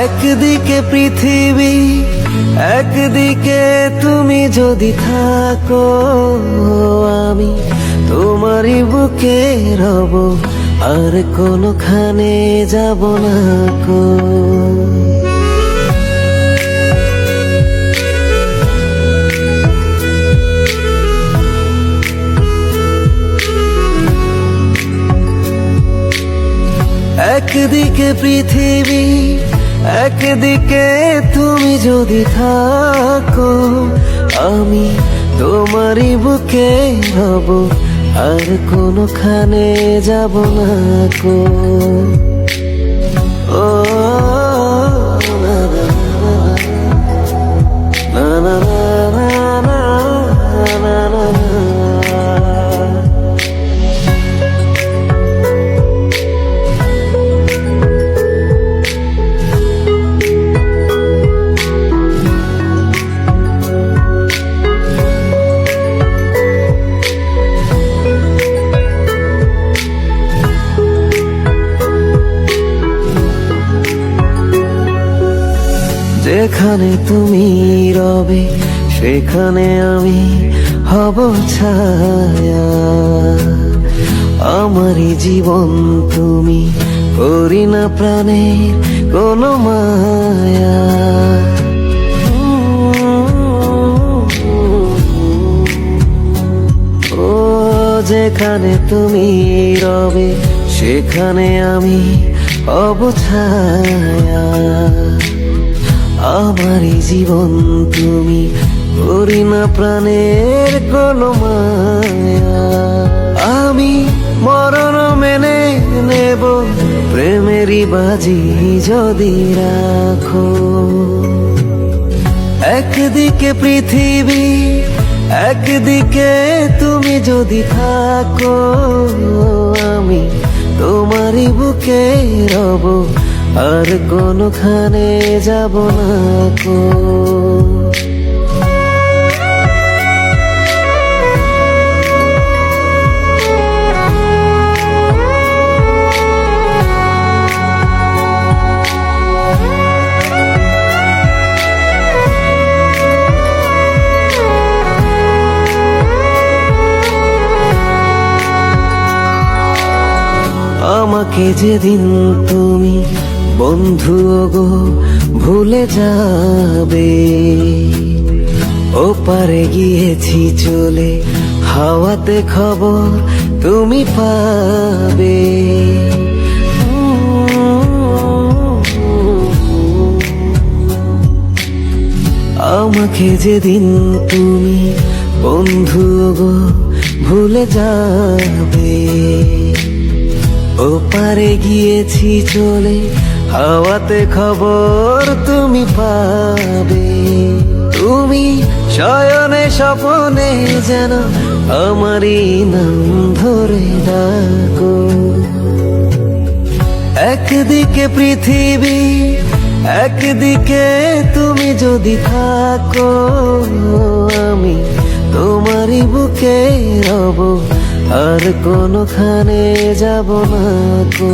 একদিকে পৃথিবী, একদিকে তুমি যদি থাকো, আমি তোমারই বুকে রব, আর কোনোখানে যাব না কো। একদিকে পৃথিবী, একদিকে তুমি যদি থাকো, আমি তোমারই বুকে রব, আর কোনোখানে যাব না কো। ও না না না না না না না। যেখানে তুমি রবে সেখানে আমি হব ছায়া, আমারই জীবন তুমি, করি না প্রাণের কোনো মায়া। ও যেখানে তুমি রবে সেখানে আমি হব ছায়া, আমারই জীবন তুমি, করি না প্রাণের কোনো মায়া। আমি মরণ মেনে নেব, প্রেমেরই বাজি যদি রাখো। একদিকে পৃথিবী, একদিকে তুমি যদি থাকো, আমি তোমারই বুকে রব, আর কোনোখানে যাব না কো। আমাকে যেদিন তুমি বন্ধু গো ভুলে যাবে, ওপারে গিয়েছি চলে, হাওয়াতে খবর তুমি পাবে। আমাকে যেদিন তুমি বন্ধু গো ভুলে যাবে, ওপারে গিয়েছি চলে, হাওয়াতে খবর তুমি পাবে। তুমি শয়নে স্বপনে যেন আমারই নাম ধরে ডাকো। একদিকে পৃথিবী, একদিকে তুমি যদি থাকো, আমি তোমারই বুকে রব, আর কোনোখানে যাব না কো।